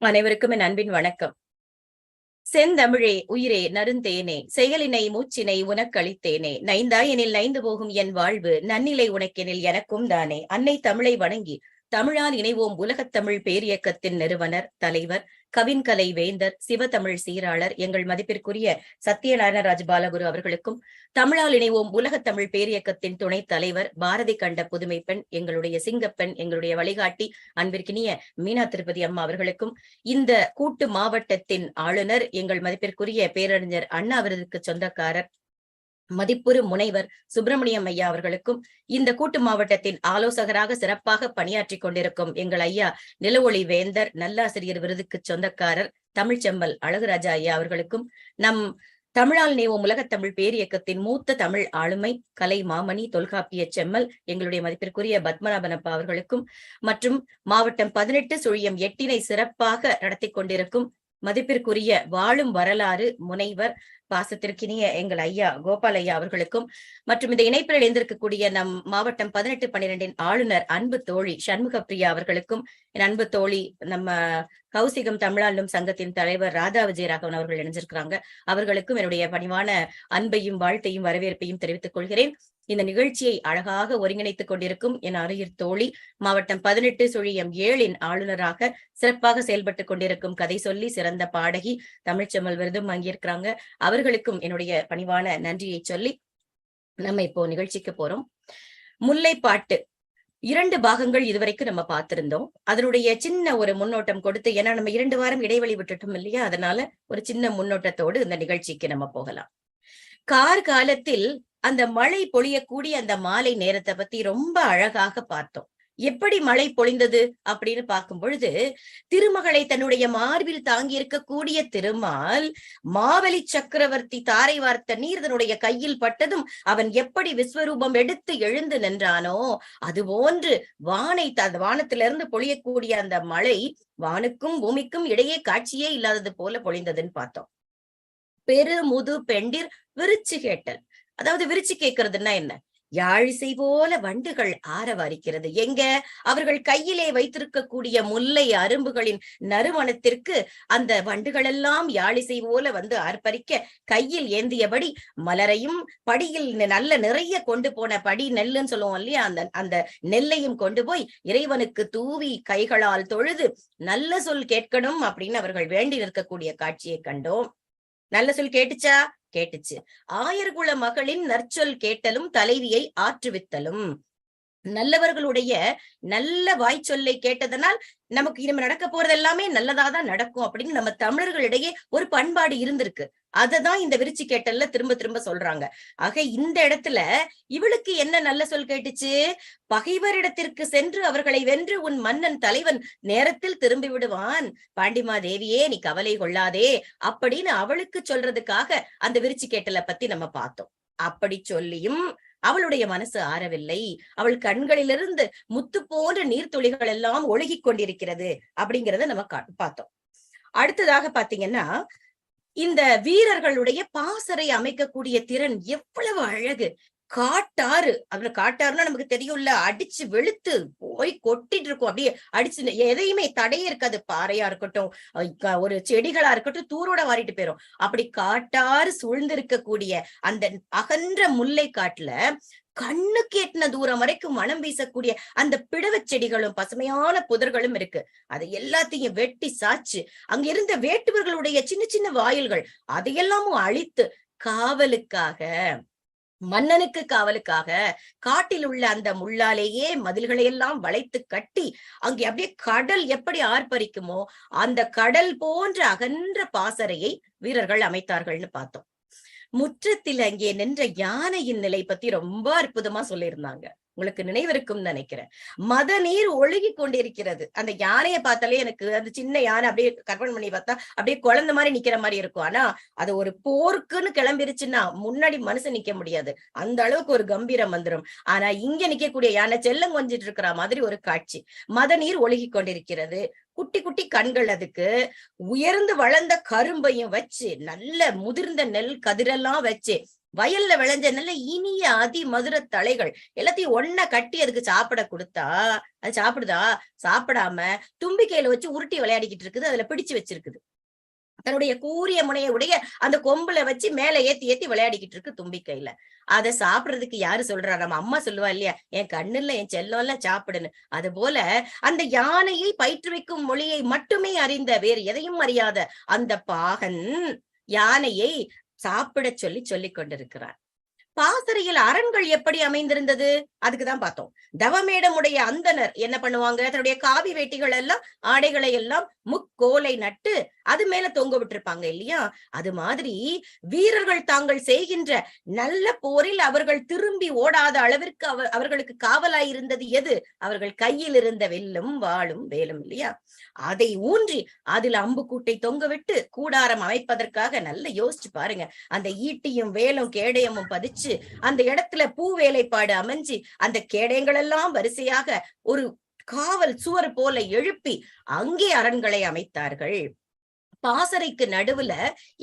அனைவருக்கும் என் அன்பின் வணக்கம். செந்தமிழே உயிரே நறுந்தேனே செயலினை மூச்சினை உனக்களித்தேனே நைந்தாயெனில் நைந்து போகும் என் வாழ்வு நன்னிலை உனக்கெனில் எனக்கும் தானே. அன்னை தமிழை வணங்கி தமிழால் இணைவோம் உலகத்தமிழ் பேரியக்கத்தின் நிறுவனர் தலைவர் கவின்கலை வேந்தர் சிவதமிழ் சீராளர் எங்கள் மதிப்பிற்குரிய சத்யநாராயணராஜ் பாலகுரு அவர்களுக்கும், தமிழால் இணைவோம் உலகத்தமிழ் பேரியக்கத்தின் துணைத் தலைவர் பாரதி கண்ட புதுமை பெண் எங்களுடைய சிங்கப்பெண் எங்களுடைய வழிகாட்டி அன்பிற்கினிய மீனா திருப்பதி அம்மா அவர்களுக்கும், இந்த கூட்டு மாவட்டத்தின் ஆளுநர் எங்கள் மதிப்பிற்குரிய பேரறிஞர் அண்ணா விருதுக்கு சொந்தக்காரர் மதிப்புறு முனைவர் சுப்பிரமணியம் ஐயா அவர்களுக்கும், இந்த கூட்டு மாவட்டத்தின் ஆலோசகராக சிறப்பாக பணியாற்றி கொண்டிருக்கும் எங்கள் ஐயா நிலவொளி வேந்தர் நல்லாசிரியர் விருதுக்கு சொந்தக்காரர் தமிழ்ச்செம்மல் அழகுராஜா ஐயா அவர்களுக்கும், நம் தமிழால் நேவோம் உலகத்தமிழ் பேரியக்கத்தின் மூத்த தமிழ் ஆளுமை கலை மாமணி தொல்காப்பிய செம்மல் எங்களுடைய மதிப்பிற்குரிய பத்மநாபனப்பா அவர்களுக்கும், மற்றும் மாவட்டம் 18/8 சிறப்பாக நடத்தி கொண்டிருக்கும் மதிப்பிற்குரிய வாழும் வரலாறு முனைவர் பாசத்திற்கினிய எங்கள் ஐயா கோபால் ஐயா அவர்களுக்கும், மற்றும் இந்த இணைப்பில் இணைந்திருக்கக்கூடிய நம் மாவட்டம் 18/12 ஆளுநர் அன்பு தோழி சண்முக பிரியா அவர்களுக்கும், என் அன்பு தோழி நம்ம கௌசிகம் தமிழாளும் சங்கத்தின் தலைவர் ராதா விஜயராகவன் அவர்கள் இணைஞ்சிருக்கிறாங்க. அவர்களுக்கும் என்னுடைய பணிவான அன்பையும் வாழ்த்தையும் வரவேற்பையும் தெரிவித்துக் கொள்கிறேன். இந்த நிகழ்ச்சியை அழகாக ஒருங்கிணைத்துக் கொண்டிருக்கும் என் அருகிர் தோழி மாவட்டம் 18/7 ஆளுநராக சிறப்பாக செயல்பட்டுக் கொண்டிருக்கும் கதை சொல்லி சிறந்த பாடகி தமிழ்ச்செம்மல் விருதும் வாங்கியிருக்கிறாங்க. அவர்களுக்கும் என்னுடைய பணிவான நன்றியை சொல்லி நம்ம இப்போ நிகழ்ச்சிக்கு போறோம். முல்லைப்பாட்டு 2 பாகங்கள் இதுவரைக்கும் நம்ம பார்த்திருந்தோம். அதனுடைய சின்ன ஒரு முன்னோட்டம் கொடுத்து, ஏன்னா நம்ம 2 வாரம் இடைவெளி விட்டுட்டோம் இல்லையா, அதனால ஒரு சின்ன முன்னோட்டத்தோடு இந்த நிகழ்ச்சிக்கு நம்ம போகலாம். கார்காலத்தில் அந்த மழை பொழியக்கூடிய அந்த மாலை நேரத்தை பத்தி ரொம்ப அழகாக பார்த்தோம். எப்படி மழை பொழிந்தது அப்படின்னு பார்க்கும் பொழுது, திருமகளை தன்னுடைய மார்பில் தாங்கி இருக்கக்கூடிய திருமால் மாவலி சக்கரவர்த்தி தாரை வார்த்த நீர் தன்னுடைய கையில் பட்டதும் அவன் எப்படி விஸ்வரூபம் எடுத்து எழுந்து நின்றானோ, அது போன்று வானத்திலிருந்து பொழியக்கூடிய அந்த மழை வானுக்கும் பூமிக்கும் இடையே காட்சியே இல்லாதது போல பொழிந்ததுன்னு பார்த்தோம். பெருமுது பெண்டிர் விரிச்சு கேட்டல், அதாவது விரிச்சு கேட்கறதுன்னா என்ன, யாழிசை போல வண்டுகள் ஆரவாரிக்கிறது. எங்க அவர்கள் கையிலே வைத்திருக்கக்கூடிய முல்லை அரும்புகளின் நறுமணத்திற்கு அந்த வண்டுகள் எல்லாம் யாழிசை போல வந்து ஆர்ப்பரிக்க, கையில் ஏந்தியபடி மலரையும் படியில் நல்ல நிறைய கொண்டு போன படி நெல்லுன்னு சொல்லுவோம் இல்லையா, அந்த நெல்லையும் கொண்டு போய் இறைவனுக்கு தூவி கைகளால் தொழுது நல்ல சொல் கேட்கணும் அப்படின்னு அவர்கள் வேண்டி நிற்கக்கூடிய காட்சியை கண்டோம். நல்ல சொல் கேட்டுச்சா? கேட்டுச்சு. ஆயர்குல மகளின் நற்சொல் கேட்டலும் தலைவியை ஆற்றுவித்தலும். நல்லவர்களுடைய நல்ல வாய்ச்சொல்லை கேட்டதனால் நமக்கு இனிமே நடக்க போறது எல்லாமே நல்லதாதான் நடக்கும் அப்படின்னு நம்ம தமிழர்களிடையே ஒரு பண்பாடு இருந்திருக்கு. அததான் இந்த விரிச்சு கேட்டல்ல திரும்ப திரும்ப சொல்றாங்க. ஆக இந்த இடத்துல இவளுக்கு என்ன நல்ல சொல் கேட்டுச்சு, பகைவரிடத்திற்கு சென்று அவர்களை வென்று உன் மன்னன் தலைவன் நேரத்தில் திரும்பி விடுவான், பாண்டிமா தேவியே நீ கவலை கொள்ளாதே அப்படின்னு அவளுக்கு சொல்றதுக்காக அந்த விரிச்சு கேட்டலை பத்தி நம்ம பார்த்தோம். அப்படி சொல்லியும் அவளுடைய மனசு ஆறவில்லை. அவள் கண்களிலிருந்து முத்து போன்ற நீர்த்துளிகள் எல்லாம் ஒழுகிக் கொண்டிருக்கிறது அப்படிங்கிறத நம்ம பார்த்தோம். அடுத்ததாக பாத்தீங்கன்னா, இந்த வீரர்களுடைய பாசறை அமைக்கக்கூடிய திறன் எவ்வளவு அழகு. காட்டாறு, அதுல காட்டாறுன்னா நமக்கு தெரியும்ல, அடிச்சு வெளுத்து போய் கொட்டிட்டு இருக்கும், அப்படியே அடிச்சு எதையுமே தடையே இருக்காது. பாறையா இருக்கட்டும், ஒரு செடிகளா இருக்கட்டும், தூரோட வாரிட்டு போயிரும். அப்படி காட்டாறு சூழ்ந்து இருக்கக்கூடிய அந்த அகன்ற முல்லை காட்டுல கண்ணுக்கு எட்டின தூரம் வரைக்கும் மனம் வீசக்கூடிய அந்த பிடவ செடிகளும் பசுமையான புதர்களும் இருக்கு. அதை எல்லாத்தையும் வெட்டி சாச்சு அங்க இருந்த வேட்டுவர்களுடைய சின்ன சின்ன வாயில்கள் அதையெல்லாமும் அழித்து காவலுக்காக, மன்னனுக்கு காவலுக்காக காட்டில் உள்ள அந்த முள்ளாலேயே மதில்களை எல்லாம் வளைத்து கட்டி அங்கே அப்படியே கடல் எப்படி ஆர்ப்பரிக்குமோ அந்த கடல் போன்ற அகன்ற பாசறையை வீரர்கள் அமைத்தார்கள்னு பார்த்தோம். முற்றத்தில் அங்கே நின்ற யானையின் நிலை பத்தி ரொம்ப அற்புதமா சொல்லியிருந்தாங்க. உங்களுக்கு நினைவிருக்கும் நினைக்கிறேன். மத நீர் ஒழுகி கொண்டிருக்கிறது. அந்த யானையை பார்த்தாலே எனக்கு அந்த சின்ன யானை அப்படியே கற்பனை பண்ணி பார்த்தா அப்படியே குழந்தை மாதிரி நிக்கிற மாதிரி இருக்கும். ஆனா அது ஒரு போருக்குன்னு கிளம்பிருச்சுன்னா முன்னாடி மனுஷன் நிக்க முடியாது, அந்த அளவுக்கு ஒரு கம்பீரம் வந்துடும். ஆனா இங்க நிக்கக்கூடிய யானை செல்லம் கொஞ்சிட்டு இருக்கிற மாதிரி ஒரு காட்சி. மத நீர் ஒழுகி கொண்டிருக்கிறது. குட்டி குட்டி கண்கள், அதுக்கு உயர்ந்து வளர்ந்த கரும்பையும் வச்சு நல்ல முதிர்ந்த நெல் கதிரெல்லாம் வச்சு வயல்ல விளைஞ்ச நல்ல இனிய அதி மதுர தலைகள் எல்லாத்தையும் ஒன்ன கட்டி அதுக்கு சாப்பிட கொடுத்தா அது சாப்பிடுதா? சாப்பிடாம தும்பிக்கையில வச்சு உருட்டி விளையாடிக்கிட்டு இருக்குது, அதுல பிடிச்சு வச்சிருக்குது. தன்னுடைய கூரிய முனைய உடைய அந்த கொம்புல வச்சு மேல ஏத்தி ஏத்தி விளையாடிக்கிட்டு இருக்கு தும்பிக்கையில. அதை சாப்பிடுறதுக்கு யாரு சொல்றா? நம்ம அம்மா சொல்லுவா இல்லையா, என் கண்ணுல என் செல்லம்ல சாப்பிடுன்னு. அது போல அந்த யானையை பயிற்றுவிக்கும் மொழியை மட்டுமே அறிந்த, வேறு எதையும் அறியாத அந்த பாகன் யானையை சாப்பிட சொல்லிக் கொண்டிருக்கிறார். பாசறையில் அரண்கள் எப்படி அமைந்திருந்தது? அதுக்குதான் பார்த்தோம். தவமேடமுடைய அந்தனர் என்ன பண்ணுவாங்க, தன்னுடைய காவி வேட்டிகள் எல்லாம் ஆடைகளை எல்லாம் முக்கோலை நட்டு அது மேல தொங்க விட்டிருப்பாங்க இல்லையா? அது மாதிரி வீரர்கள் தாங்கள் செய்கின்ற நல்ல போரில் அவர்கள் திரும்பி ஓடாத அளவிற்கு அவர்களுக்கு காவலாய் இருந்தது எது? அவர்கள் கையில் இருந்த வெல்லும் வாளும் வேலும் இல்லையா? அதை ஊன்றி அதில் அம்புக்கூட்டை தொங்க விட்டு கூடாரம் அமைப்பதற்காக நல்ல யோசிச்சு பாருங்க. அந்த ஈட்டியும் வேலும் கேடயமும் பதிச்சு அந்த இடத்துல பூ வேலைப்பாடு அமைஞ்சு அந்த கேடயங்கள் எல்லாம் வரிசையாக ஒரு காவல் சுவர் போல எழுப்பி அங்கே அரண்களை அமைத்தார்கள். பாசறைக்கு நடுவுல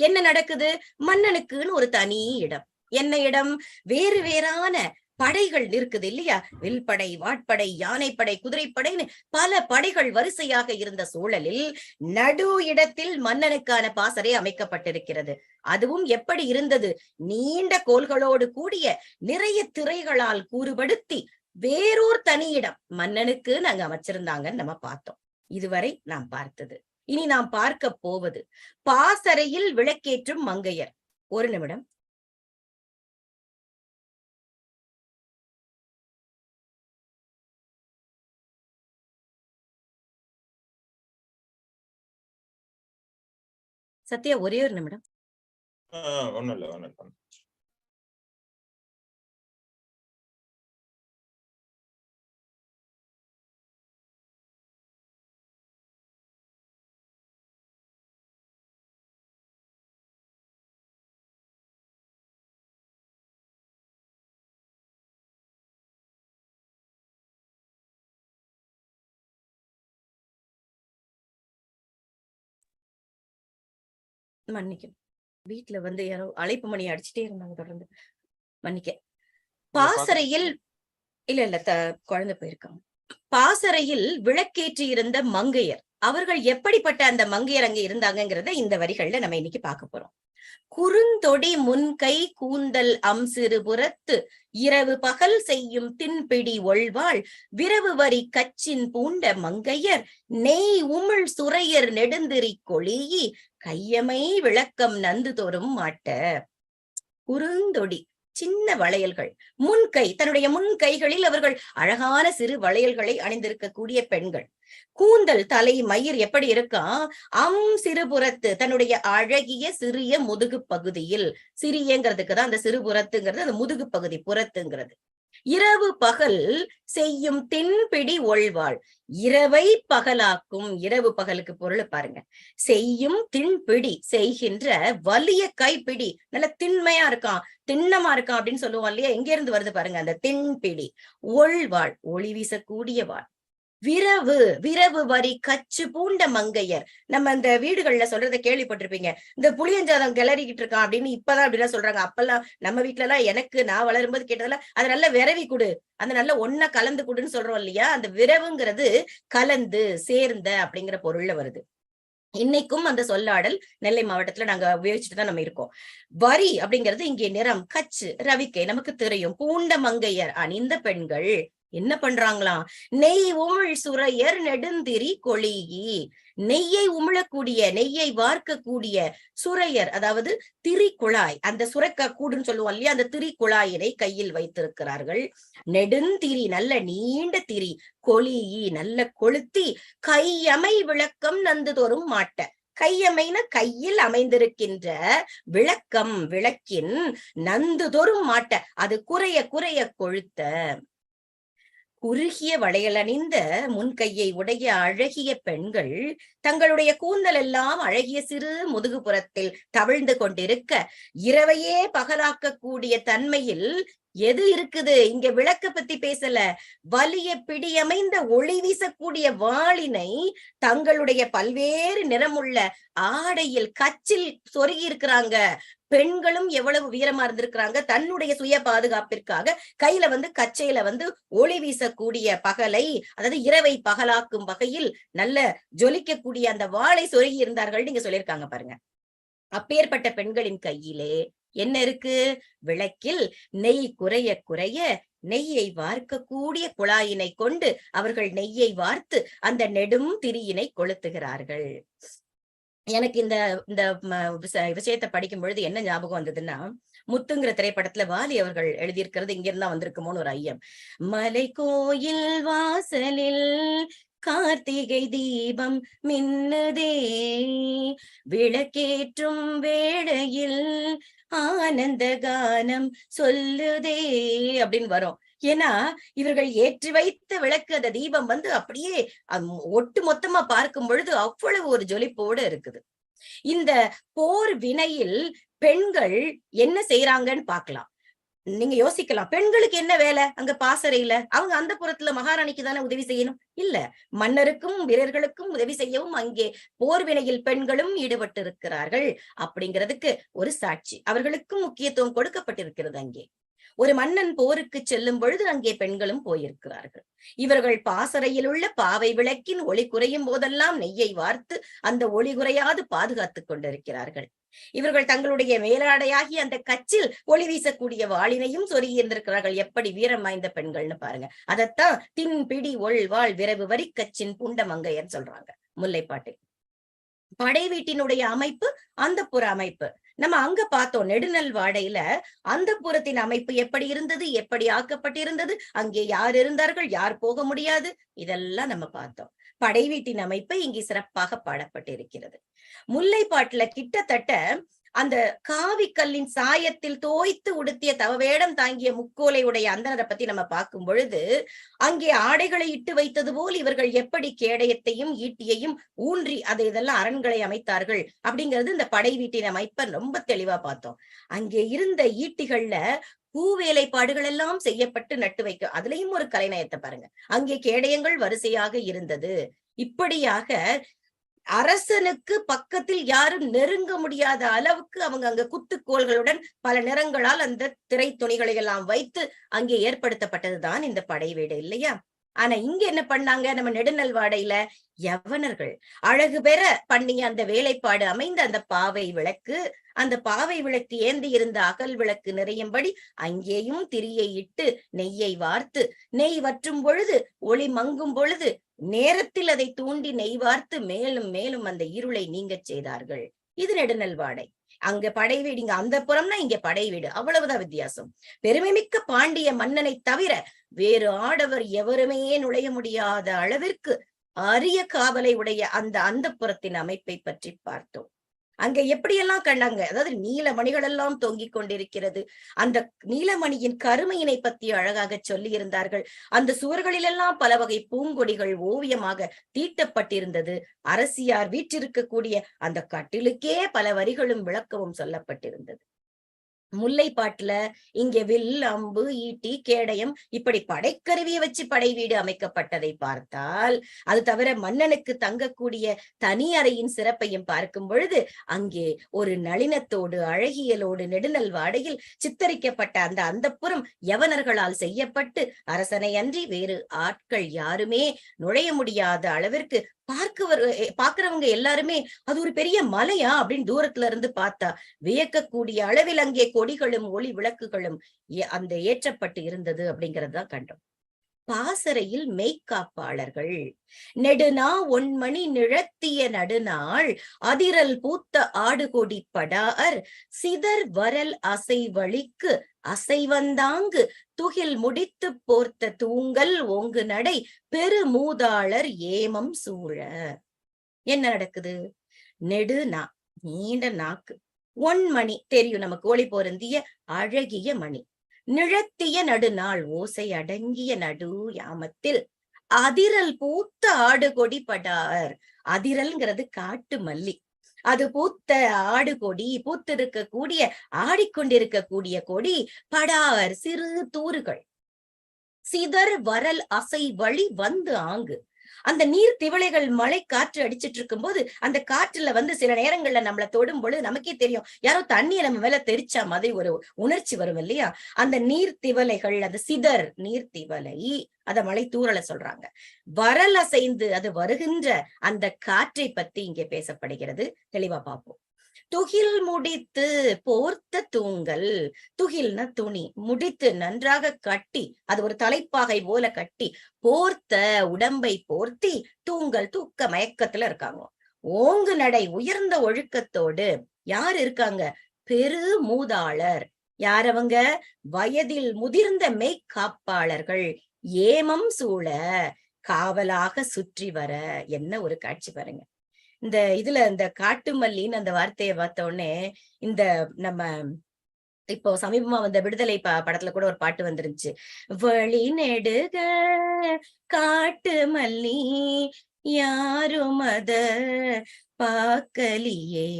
என்ன நடக்குது? மன்னனுக்குன்னு ஒரு தனி இடம். என்ன இடம்? வேறு வேறான படைகள் இருக்குது இல்லையா? வில்படை, வாட்படை, யானைப்படை, குதிரைப்படைன்னு பல படைகள் வரிசையாக இருந்த சூழலில் நடு இடத்தில் மன்னனுக்கான பாசறை அமைக்கப்பட்டிருக்கிறது. அதுவும் எப்படி இருந்தது? நீண்ட கோல்களோடு கூடிய நிறைய திரைகளால் கூறுபடுத்தி வேறொரு தனியிடம் மன்னனுக்கு நாங்க அமைச்சிருந்தாங்கன்னு நம்ம பார்த்தோம். இதுவரை நாம் பார்த்தது. இனி நாம் பார்க்க போவது பாசறையில் விளக்கேற்றும் மங்கையர். ஒரு நிமிடம். சத்யா, ஒரே ஒரு நிமிடம். ஒண்ணும் இல்ல. மன்னிக்கணும், வீட்டுல வந்து யாரோ அழைப்பு மணி அடிச்சுட்டே இருந்தாங்க தொடர்ந்து. மன்னிக்க. பாசறையில் இல்ல குழந்தை போயிருக்காங்க. பாசறையில் விளக்கேற்றி இருந்த மங்கையர், அவர்கள் எப்படிப்பட்ட அந்த மங்கையர் அங்க இருந்தாங்கிறத இந்த வரிகள்ல நம்ம இன்னைக்கு பார்க்க போறோம். குறுந்தொடி முன்கை கூந்தல் சிறு புறத்து இரவு பகல் செய்யும் தின்பிடி ஒள்வாள் விரவு வரி கச்சின் பூண்ட மங்கையர் நெய் உமிழ் சுரையர் நெடுந்திரி கொளியி கையமை விளக்கம் நந்து தோறும் மாட்ட. குறுந்தொடி சின்ன வளையல்கள், முன்கை, தன்னுடைய முன்கைகளில் அவர்கள் அழகான சிறு வளையல்களை அணிந்திருக்கக்கூடிய பெண்கள். கூந்தல், தலை மயிர் எப்படி இருக்கா? சிறுபுறத்து, தன்னுடைய அழகிய சிறிய முதுகு பகுதியில், சிறியங்கிறதுக்குதான் அந்த சிறுபுறத்துங்கிறது அந்த முதுகு பகுதி, புறத்துங்கிறது. இரவு பகல் செய்யும் தின்பிடி ஒள்வாள், இரவை பகலாக்கும். இரவு பகலுக்கு பொருள் பாருங்க. செய்யும் தின்பிடி, செய்கின்ற வலிய கைப்பிடி, நல்ல திண்மையா இருக்கான், திண்ணமா இருக்கான் அப்படின்னு சொல்லுவோம் இல்லையா? எங்க இருந்து வருது பாருங்க அந்த தின்பிடி. ஒள்வாள், ஒளி வீசக்கூடிய வாழ். விரவு, விரவு வரி கச்சு பூண்ட மங்கையர். நம்ம இந்த வீடுகள்ல சொல்றதை கேள்விப்பட்டிருப்பீங்க, இந்த புளியஞ்சாதம் கிளறிக்கிட்டு இருக்கான் அப்படின்னு இப்பதான் அப்படிலாம் சொல்றாங்க. அப்பெல்லாம் நம்ம வீட்டுல எல்லாம் நான் வளரும்போது கேட்டதுல அது நல்ல விரவி குடு, அந்த நல்ல ஒன்ன கலந்து குடுன்னு சொல்றோம் இல்லையா? அந்த விரவுங்கிறது கலந்து சேர்ந்த அப்படிங்கிற பொருள்ல வருது. இன்னைக்கும் அந்த சொல்லாடல் நெல்லை மாவட்டத்துல நாங்க உபயோகிச்சுட்டு தான் நம்ம இருக்கோம். வரி அப்படிங்கிறது இங்கே நிறம், கச்சு, ரவிக்கை நமக்கு தெரியும். பூண்ட மங்கையர் அணிந்த பெண்கள் என்ன பண்றாங்களாம்? நெய் உமிழ் சுரையர் நெடுந்திரி கொளியி, நெய்யை உமிழக்கூடிய, நெய்யை வார்க்கக்கூடிய சுரையர், அதாவது திரிக்குழாய், அந்த சுரக்க கூடுன்னு சொல்லுவோம் இல்லையா? அந்த திரிக்குழாயினை கையில் வைத்திருக்கிறார்கள். நெடுந்திரி, நல்ல நீண்ட திரி, கொளியி, நல்ல கொளுத்தி, கையமை விளக்கம் நந்து தோறும் மாட்ட. கையமைன கையில் அமைந்திருக்கின்ற விளக்கம், விளக்கின் நந்து தோறும் மாட்ட, அது குறைய குறைய கொழுத்த. குறுகிய வளையலணிந்த முன்கையை உடைய அழகிய பெண்கள் தங்களுடைய கூந்தல் எல்லாம் அழகிய சிறு முதுகுப்புறத்தில் தவிழ்ந்து கொண்டிருக்க, இரவையே பகலாக்கக்கூடிய தன்மையில் எது இருக்குது? இங்க விளக்க பத்தி பேசல, வலிய பிடியமைந்த ஒளி வீசக்கூடிய வாளினை தங்களுடைய பல்வேறு நிறமுள்ள ஆடையில் கச்சில் சொருகி இருக்கிறாங்க. பெண்களும் எவ்வளவு வீரமா இருந்திருக்கிறாங்க. தன்னுடைய சுய பாதுகாப்பிற்காக கையில கச்சையில ஒளி வீசக்கூடிய பகலை, அதாவது இரவை பகலாக்கும் வகையில் நல்ல ஜொலிக்கக்கூடிய அந்த வாளை சொருகி இருந்தார்கள் நீங்க சொல்லியிருக்காங்க பாருங்க. அப்பேற்பட்ட பெண்களின் கையிலே என்ன இருக்கு? விளக்கில் நெய் குறைய குறைய நெய்யை வார்க்கக்கூடிய குழாயினை கொண்டு அவர்கள் நெய்யை வார்த்து அந்த நெடும் திரியினை கொளுத்துகிறார்கள். எனக்கு இந்த இந்த விஷயத்தை படிக்கும் பொழுது என்ன ஞாபகம் வந்ததுன்னா, முத்துங்கிற திரைப்படத்துல வாலி அவர்கள் எழுதியிருக்கிறது இங்க இருந்தா வந்திருக்குமோன்னு ஒரு ஐயம். மலை கோயில் வாசலில் கார்த்திகை தீபம் மின்னுதே, விளக்கேற்றும் வேளையில் ஆனந்த கானம் சொல்லுதே அப்படின்னு வரும். ஏன்னா இவர்கள் ஏற்றி வைத்த விளக்கு, அந்த தீபம் அப்படியே ஒட்டு மொத்தமா பார்க்கும் பொழுது அவ்வளவு ஒரு ஜொலிப்போடு இருக்குது. இந்த போர் வினையில் பெண்கள் என்ன செய்யறாங்கன்னு பாக்கலாம். நீங்க யோசிக்கலாம், பெண்களுக்கு என்ன வேலை அங்க பாசறையில? அவங்க அந்த புறத்துல மகாராணிக்கு தானே உதவி செய்யணும். இல்ல, மன்னருக்கும் வீரர்களுக்கும் உதவி செய்யவும் அங்கே போர் வினையில் பெண்களும் ஈடுபட்டு இருக்கிறார்கள் அப்படிங்கிறதுக்கு ஒரு சாட்சி. அவர்களுக்கும் முக்கியத்துவம் கொடுக்கப்பட்டிருக்கிறது. அங்கே ஒரு மன்னன் போருக்கு செல்லும் பொழுது அங்கே பெண்களும் போயிருக்கிறார்கள். இவர்கள் பாசறையில் உள்ள பாவை விளக்கின் ஒளி குறையும் போதெல்லாம் நெய்யை வார்த்து அந்த ஒளி குறையாது பாதுகாத்துக் கொண்டிருக்கிறார்கள். இவர்கள் தங்களுடைய மேலாடையாகி அந்த கச்சில் ஒளி வீசக்கூடிய வாளினையும் சொருகி இருந்திருக்கிறார்கள். எப்படி வீரம் வாய்ந்த பெண்கள்னு பாருங்க. அதத்தான் தின் பிடி ஒள் வாழ் விரவு வரி கச்சின் புண்ட மங்கையர் சொல்றாங்க முல்லைப்பாட்டு. படை வீட்டினுடைய அமைப்பு அந்த புற அமைப்பு நம்ம அங்க பார்த்தோம். நெடுநல் வாடையில அந்த புறத்தின் அமைப்பு எப்படி இருந்தது, எப்படி ஆக்கப்பட்டிருந்தது, அங்கே யார் இருந்தார்கள், யார் போக முடியாது, இதெல்லாம் நம்ம பார்த்தோம். படை வீட்டின் அமைப்பு இங்கே சிறப்பாக பாடப்பட்டிருக்கிறது. முல்லைப்பாட்டுல கிட்டத்தட்ட அந்த காவிக்கல்லின் சாயத்தில் தோய்த்து உடுத்திய தவவேடம் தாங்கிய முக்கோலை உடைய அந்தனரை பத்தி நம்ம பார்க்கும் பொழுது, அங்கே ஆடைகளை இட்டு வைத்தது போல் இவர்கள் எப்படி கேடயத்தையும் ஈட்டியையும் ஊன்றி அதை இதெல்லாம் அரண்களை அமைத்தார்கள் அப்படிங்கிறது இந்த படை வீட்டின் அமைப்பை ரொம்ப தெளிவா பார்த்தோம். அங்கே இருந்த ஈட்டிகள்ல பூவேலைப்பாடுகள் எல்லாம் செய்யப்பட்டு நட்டு வைக்க, அதுலயும் ஒரு கலைநயத்தை பாருங்க. அங்கே கேடயங்கள் வரிசையாக இருந்தது. இப்படியாக அரசனுக்கு பக்கத்தில் யாரும் நெருங்க முடியாத அளவுக்கு அவங்க அங்க குத்துக்கோள்களுடன் பல நிறங்களால் அந்த திரை துணிகளை எல்லாம் வைத்து அங்கே ஏற்படுத்தப்பட்டதுதான் இந்த படை வீடு இல்லையா? ஆனா இங்க என்ன பண்ணாங்க? நம்ம நெடுநல் வாடையில யவனர்கள் அழகு பெற பண்ணிய அந்த வேலைப்பாடு அமைந்த அந்த பாவை விளக்கு, அந்த பாவை விளக்கு ஏந்தி இருந்த அகல் விளக்கு நிறையும்படி அங்கேயும் திரியை இட்டு நெய்யை வார்த்து, நெய் வற்றும் பொழுது ஒளி மங்கும் பொழுது நேரத்தில் அதை தூண்டி நெய் வார்த்து மேலும் மேலும் அந்த இருளை நீங்க செய்தார்கள். இது நெடுநல் வாடை. அங்க படை வீடு, இங்க அந்த புறம்னா இங்க படை வீடு, அவ்வளவுதான் வித்தியாசம். பெருமைமிக்க பாண்டிய மன்னனை தவிர வேறு ஆடவர் எவருமே நுழைய முடியாத அளவிற்கு அரிய காவலை உடைய அந்த அந்தப்புறத்தின் அமைப்பை பற்றி பார்த்தோம். அங்க எப்படியெல்லாம் கண்டாங்க, அதாவது நீலமணிகள் எல்லாம் தொங்கிக் கொண்டிருக்கிறது. அந்த நீலமணியின் கருமையினை பத்தி அழகாக சொல்லி இருந்தார்கள். அந்த சுவர்களிலெல்லாம் பல வகை பூங்கொடிகள் ஓவியமாக தீட்டப்பட்டிருந்தது. அரசியார் வீற்றிருக்கக்கூடிய அந்த கட்டிலுக்கே பல வரிகளும் விளக்கமும் சொல்லப்பட்டிருந்தது. முல்லைப்பாட்டுல இங்க வில், அம்பு, ஈட்டி, கேடயம் இப்படி படைக்கருவியை வச்சு படை வீடு அமைக்கப்பட்டதை பார்த்தால், அது தவிர மன்னனுக்கு தங்கக்கூடிய தனி அறையின் சிறப்பையும் பார்க்கும் பொழுது அங்கே ஒரு நளினத்தோடு அழகியலோடு நெடுநல் வாடையில் சித்தரிக்கப்பட்ட அந்த அந்தப்புறம் யவனர்களால் செய்யப்பட்டு அரசனை அன்றி வேறு ஆட்கள் யாருமே நுழைய முடியாத அளவிற்கு பார்க்கிறவங்க எல்லாருமே அது ஒரு பெரிய மலையா அப்படின்னு தூரத்துல இருந்து பார்த்தா வியக்கக்கூடிய அளவில் அங்கே கொடிகளும் ஒளி விளக்குகளும் அந்த ஏற்றப்பட்டு இருந்தது அப்படிங்கறதுதான் கண்டோம். பாசறையில் மெய்காப்பாளர்கள் நெடுநா ஒன்மணி நிழத்திய நடுநாள் அதிரல் பூத்த ஆடுகொடி படார் சிதர் வரல் அசைவழிக்கு அசைவந்தாங்கு துகில் முடித்து போர்த்த தூங்கல் ஓங்கு நடை பெரு மூதாளர் ஏமம் சூழ. என்ன நடக்குது? நெடுநா, நீண்ட நாக்கு, ஒன்மணி தெரியும் நமக்கு, ஒளி பொருந்திய அழகிய மணி, நிழத்திய நடுநாள் ஓசை அடங்கிய நடு யாமத்தில் அதிரல் பூத்த ஆடுகொடி படார். அதிரல்ங்கிறது காட்டு மல்லி, அது பூத்த ஆடு கொடி, பூத்திருக்கக்கூடிய ஆடிக்கொண்டிருக்கக்கூடிய கொடி, படார் சிறு தூறுகள், சிதர் வரல் அசை வழி வந்து ஆங்கு, அந்த நீர் திவலைகள் மழை காற்று அடிச்சிட்டு இருக்கும் போது அந்த காற்றுல வந்து சில நேரங்கள்ல நம்மள தொடும் பொழுது நமக்கே தெரியும் யாரோ தண்ணியை நம்ம மேல தெரிச்சா மாதிரி ஒரு உணர்ச்சி வரும் இல்லையா? அந்த நீர் திவலைகள், அது சிதர் நீர் திவலை, அத மழை தூறலை சொல்றாங்க. வரல் அசைந்து அது வருகின்ற அந்த காற்றை பத்தி இங்கே பேசப்படுகிறது. தெளிவா பார்ப்போம். துகில் முடித்து போர்த்த தூங்கல். துகில்னா துணி, முடித்து நன்றாக கட்டி, அது ஒரு தலைப்பாகை போல கட்டி, போர்த்த உடம்பை போர்த்தி தூங்கல், தூக்க மயக்கத்துல இருக்காங்க. ஓங்கு நடை, உயர்ந்த ஒழுக்கத்தோடு யார் இருக்காங்க? பெரு மூதாளர். யார் அவங்க? வயதில் முதிர்ந்த மெய்க்காப்பாளர்கள். ஏமம் சூழ, காவலாக சுற்றி வர. என்ன ஒரு காட்சி பாருங்க. இந்த காட்டு மல்லின்னு அந்த வார்த்தையை பார்த்த உடனே, இந்த நம்ம இப்போ சமீபமா வந்த விடுதலை படத்துல கூட ஒரு பாட்டு வந்துருந்துச்சு. வழி நெடுக காட்டு மல்லி யாரும் அத பாக்கலியே,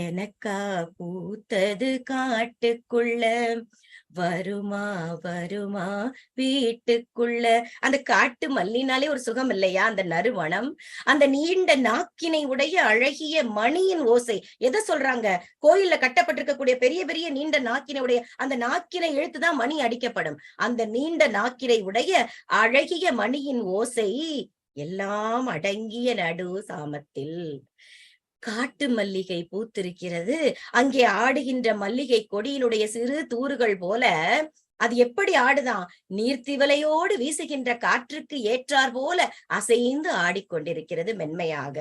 எனக்கா பூத்தது காட்டுக்குள்ள, வருமா வருமா வீட்டுக்குள்ள. அந்த காட்டு மல்லினாலே ஒரு சுகம் இல்லையா? அந்த நறுமணம், அந்த நீண்ட நாக்கினை உடைய அழகிய மணியின் ஓசை. எதை சொல்றாங்க? கோயில்ல கட்டப்பட்டிருக்கக்கூடிய பெரிய பெரிய நீண்ட நாக்கினை உடைய அந்த நாக்கினை இழுத்துதான் மணி அடிக்கப்படும். அந்த நீண்ட நாக்கினை உடைய அழகிய மணியின் ஓசை எல்லாம் அடங்கிய நடு சாமத்தில் காட்டு மல்லிகை பூத்திருக்கிறது. அங்கே ஆடுகின்ற மல்லிகை கொடியினுடைய சிறு தூறுகள் போல அது எப்படி ஆடுதான்? நீர்த்திவலையோடு வீசுகின்ற காற்றுக்கு ஏற்றார் போல அசைந்து ஆடிக்கொண்டிருக்கிறது மென்மையாக.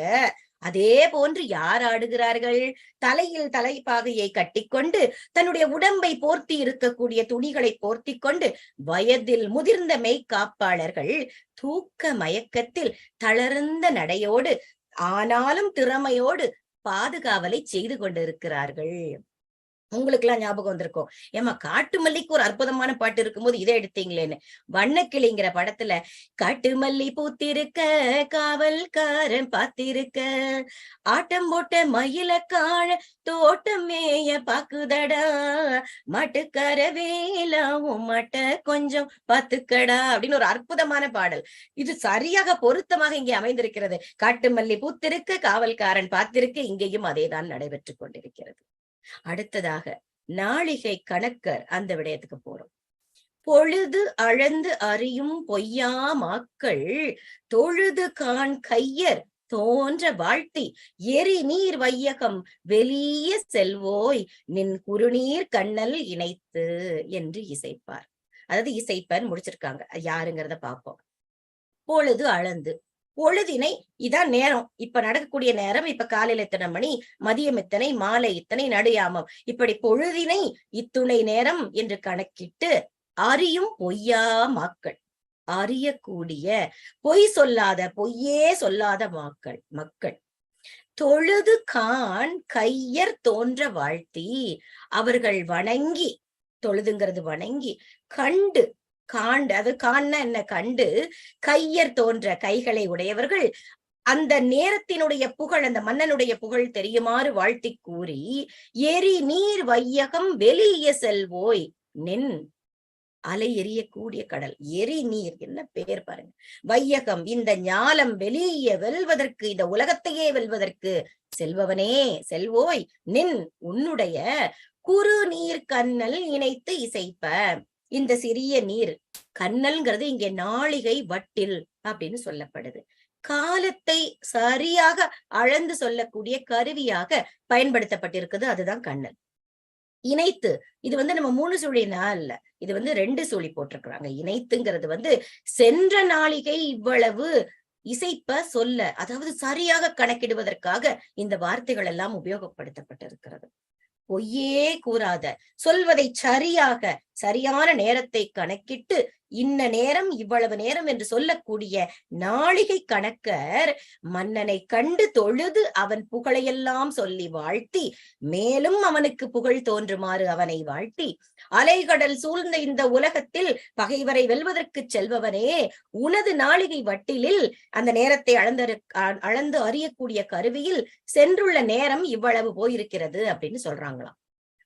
அதே போன்று யார் ஆடுகிறார்கள்? தலையில் தலைப்பாகையை கட்டிக்கொண்டு தன்னுடைய உடம்பை போர்த்தி இருக்கக்கூடிய துணிகளை போர்த்தி கொண்டு வயதில் முதிர்ந்த மெய்க்காப்பாளர்கள் தூக்க மயக்கத்தில் தளர்ந்த நடையோடு ஆனாலும் திறமையோடு பாதுகாவலை செய்து கொண்டிருக்கிறார்கள். உங்களுக்கு எல்லாம் ஞாபகம் வந்திருக்கும், ஏமா காட்டு மல்லிக்கு ஒரு அற்புதமான பாட்டு இருக்கும்போது இதை எடுத்தீங்களேன்னு. வண்ணக்கிளிங்கிற படத்துல காட்டு மல்லி பூத்திருக்க காவல்காரன் பாத்திருக்க, ஆட்டம் போட்ட மயில காழ தோட்டம் மேய பாக்குதடா, மாட்டுக்கார வேலாவும் மாட்ட கொஞ்சம் பாத்துக்கடா அப்படின்னு ஒரு அற்புதமான பாடல். இது சரியாக பொருத்தமாக இங்கே அமைந்திருக்கிறது. காட்டு மல்லி பூத்திருக்க காவல்காரன் பார்த்திருக்க, இங்கேயும் அதேதான் நடைபெற்றுக் கொண்டிருக்கிறது. அடுத்ததாக நாளிகை கணக்கர் அந்த விடயத்துக்கு போறோம். பொழுது அளந்து அறியும் பொய்யா மாக்கள் தொழுது கான் கையர் தோன்ற வாழ்த்தி, எரி நீர் வையகம் வெளிய செல்வோய் நின் குறுநீர் கண்ணல் இணைத்து என்று இசைப்பார். அதாவது இசைப்பர் முடிச்சிருக்காங்க. யாருங்கிறத பார்ப்போம். பொழுது அளந்து, பொழுதினை இதான் நேரம், இப்ப நடக்கக்கூடிய நேரம், இப்ப காலையில இத்தனை மணி, மதியம் இத்தனை, மாலை இத்தனை, நடுயாமம், இப்படி பொழுதினை இத்துணை நேரம் என்று கணக்கிட்டு அறியும் பொய்யா மாக்கள், அறியக்கூடிய பொய் சொல்லாத, பொய்யே சொல்லாத மக்கள் தொழுது கான் கையர் தோன்ற வாழ்த்தி, அவர்கள் வணங்கி, தொழுதுங்கிறது வணங்கி, கண்டு, காண்டு, அது காண்ன என்ன, கண்டு, கையர் தோன்ற கைகளை உடையவர்கள் அந்த நேரத்தினுடைய புகழ், அந்த மன்னனுடைய புகழ் தெரியுமாறு வாழ்த்தி கூறி, எரி நீர் வையகம் வெளிய செல்வோய் நின், அலை எரியக்கூடிய கடல், எரி நீர், என்ன பேர் பாருங்க, வையகம், இந்த ஞாலம் வெளியே வெல்வதற்கு, இந்த உலகத்தையே வெல்வதற்கு செல்பவனே செல்வோய் நின், உன்னுடைய குறு நீர் கண்ணல் இணைத்து இசைப்ப. இந்த சிறிய நீர் கண்ணல்ங்கிறது இங்கே நாளிகை வட்டில் அப்படின்னு சொல்லப்படுது. காலத்தை சரியாக அளந்து சொல்லக்கூடிய கருவியாக பயன்படுத்தப்பட்டிருக்குது, அதுதான் கண்ணல். இணைத்து, இது நம்ம 3 சுழி நாள், இது 2 சுழி போட்டிருக்கிறாங்க. இணைத்துங்கிறது சென்ற நாளிகை இவ்வளவு இசைப்ப சொல்ல, அதாவது சரியாக கணக்கிடுவதற்காக இந்த வார்த்தைகள் எல்லாம் உபயோகப்படுத்தப்பட்டிருக்கிறது. பொய்யே கூறாத, சொல்வதை சரியாக சரியான நேரத்தை கணக்கிட்டு இன்ன நேரம் இவ்வளவு நேரம் என்று சொல்லக்கூடிய நாளிகை கணக்கர் மன்னனை கண்டு தொழுது அவன் புகழையெல்லாம் சொல்லி வாழ்த்தி, மேலும் அவனுக்கு புகழ் தோன்றுமாறு அவனை வாழ்த்தி, அலைகடல் சூழ்ந்த இந்த உலகத்தில் பகைவரை வெல்வதற்கு செல்பவனே, உனது நாளிகை வட்டிலில் அந்த நேரத்தை அளந்து அறியக்கூடிய கருவியில் சென்றுள்ள நேரம் இவ்வளவு போயிருக்கிறது அப்படின்னு சொல்றாங்களாம்.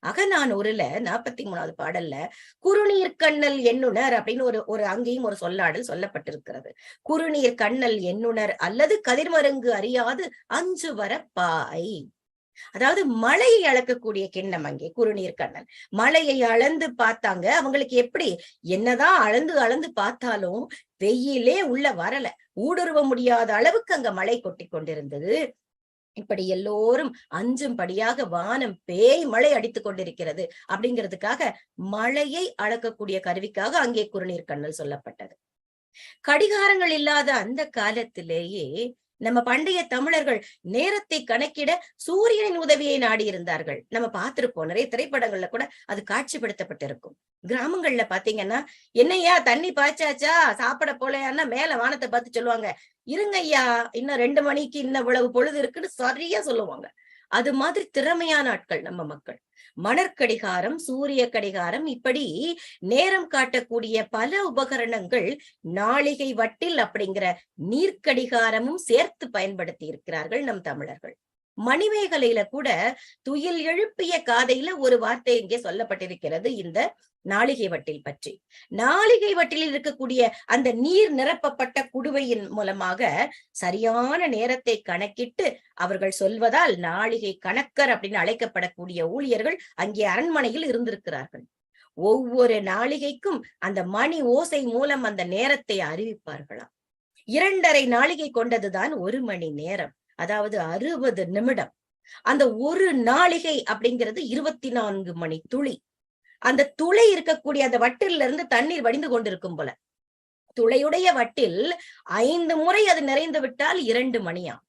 அகநானூறுல 43வது பாடல்ல குறுநீர் கண்ணல் எண்ணுணர் அப்படின்னு ஒரு அங்கேயும் ஒரு சொல்லாடல் சொல்லப்பட்டிருக்கிறது. குறுநீர் கண்ணல் எண்ணுணர் அல்லது கதிர்மருங்கு அறியாது அஞ்சு வரப்பாய். அதாவது மழையை அளக்கக்கூடிய கிண்ணம் அங்கே குறுநீர் கண்ணல். மழையை அளந்து பார்த்தாங்க. அவங்களுக்கு எப்படி என்னதான் அளந்து அளந்து பார்த்தாலும் வெயிலே உள்ள வரல, ஊடுருவ முடியாத அளவுக்கு அங்க மழை கொட்டி கொண்டிருந்தது. இப்படி எல்லோரும் அஞ்சும்படியாக வானம் பேய் மழை அடித்துக் கொண்டிருக்கிறது அப்படிங்கிறதுக்காக மழையை அளக்கக்கூடிய கருவிக்காக அங்கே குறுநீர் கண்ணல் சொல்லப்பட்டது. கடிகாரங்கள் இல்லாத அந்த காலத்திலேயே நம்ம பண்டைய தமிழர்கள் நேரத்தை கணக்கிட சூரியனின் உதவியை நாடி இருந்தார்கள். நம்ம பார்த்திருப்போம், நிறைய திரைப்படங்கள்ல கூட அது காட்சிப்படுத்தப்பட்டிருக்கும். கிராமங்கள்ல பாத்தீங்கன்னா, என்னையா தண்ணி பாய்ச்சாச்சா, சாப்பிட போலையான்னா மேல வானத்தை பார்த்து சொல்லுவாங்க, இருங்க ஐயா இன்னும் 2 மணிக்கு இன்னும் இவ்வளவு பொழுது இருக்குன்னு சரியா சொல்லுவாங்க. அது மாதிரி திறமையான ஆட்கள் நம்ம மக்கள். மணற்கடிகாரம், சூரிய கடிகாரம், இப்படி நேரம் காட்டக்கூடிய பல உபகரணங்கள், நாளிகை வட்டில் அப்படிங்கிற நீர்க்கடிகாரமும் சேர்த்து பயன்படுத்தி இருக்கிறார்கள் நம் தமிழர்கள். மணிமேகலையில கூட துயில் எழுப்பிய காதையில ஒரு வார்த்தை இங்கே சொல்லப்பட்டிருக்கிறது இந்த நாளிகை வட்டில் பற்றி. நாளிகை வட்டிலில் இருக்கக்கூடிய அந்த நீர் நிரப்பப்பட்ட குடுவையின் மூலமாக சரியான நேரத்தை கணக்கிட்டு அவர்கள் சொல்வதால் நாளிகை கணக்கர் அப்படின்னு அழைக்கப்படக்கூடிய ஊழியர்கள் அங்கே அரண்மனையில் இருந்திருக்கிறார்கள். ஒவ்வொரு நாளிகைக்கும் அந்த மணி ஓசை மூலம் அந்த நேரத்தை அறிவிப்பார்களாம். 2½ நாளிகை கொண்டதுதான் 1 மணி நேரம், அதாவது 60 நிமிடம். அந்த ஒரு நாளிகை அப்படிங்கிறது 24 மணி துளி. அந்த துளை இருக்கக்கூடிய அந்த வட்டில இருந்து தண்ணீர் வடிந்து கொண்டிருக்கும் போல. துளையுடைய வட்டில் 5 முறை அது நிறைந்து விட்டால் 2 மணியாம்.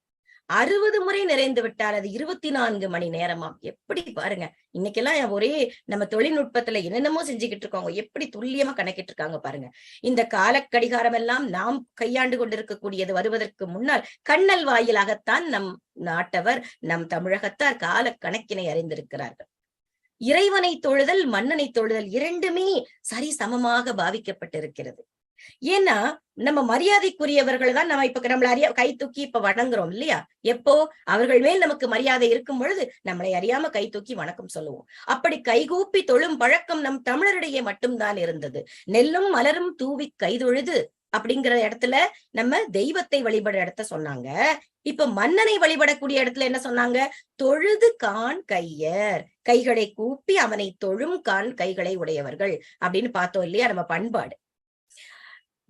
60 முறை நிறைந்து விட்டால் அது 24 மணி நேரமாம். எப்படி பாருங்க, இன்னைக்கெல்லாம் ஒரே நம்ம தொழில்நுட்பத்துல என்னென்னமோ செஞ்சுக்கிட்டு இருக்கோங்க, எப்படி துல்லியமா கணக்கிட்டு இருக்காங்க பாருங்க. இந்த காலக்கடிகாரம் எல்லாம் நாம் கையாண்டு கொண்டிருக்கக்கூடியது வருவதற்கு முன்னால் கண்ணல் வாயிலாகத்தான் நம் நாட்டவர், நம் தமிழகத்தார் கால கணக்கினை அறிந்திருக்கிறார்கள். இறைவனை தொழுதல், மன்னனை தொழுதல் இரண்டுமே சரி சமமாக பாவிக்கப்பட்டிருக்கிறது. ஏன்னா நம்ம மரியாதைக்குரியவர்கள் தான் நம்ம இப்ப நம்மள கை தூக்கி இப்ப வணங்குறோம் இல்லையா? எப்போ அவர்கள் மேல் நமக்கு மரியாதை இருக்கும் பொழுது நம்மளை அறியாம கை தூக்கி வணக்கம் சொல்லுவோம். அப்படி கைகூப்பி தொழும் பழக்கம் நம் தமிழரிடையே மட்டும்தான் இருந்தது. நெல்லும் மலரும் தூவி கைதொழுது அப்படிங்கிற இடத்துல நம்ம தெய்வத்தை வழிபடுற இடத்த சொன்னாங்க. இப்ப மன்னனை வழிபடக்கூடிய இடத்துல என்ன சொன்னாங்க? தொழுது கான் கையர், கைகளை கூப்பி அவனை தொழும் கான் கைகளை உடையவர்கள் அப்படின்னு பார்த்தோம் இல்லையா நம்ம பண்பாடு.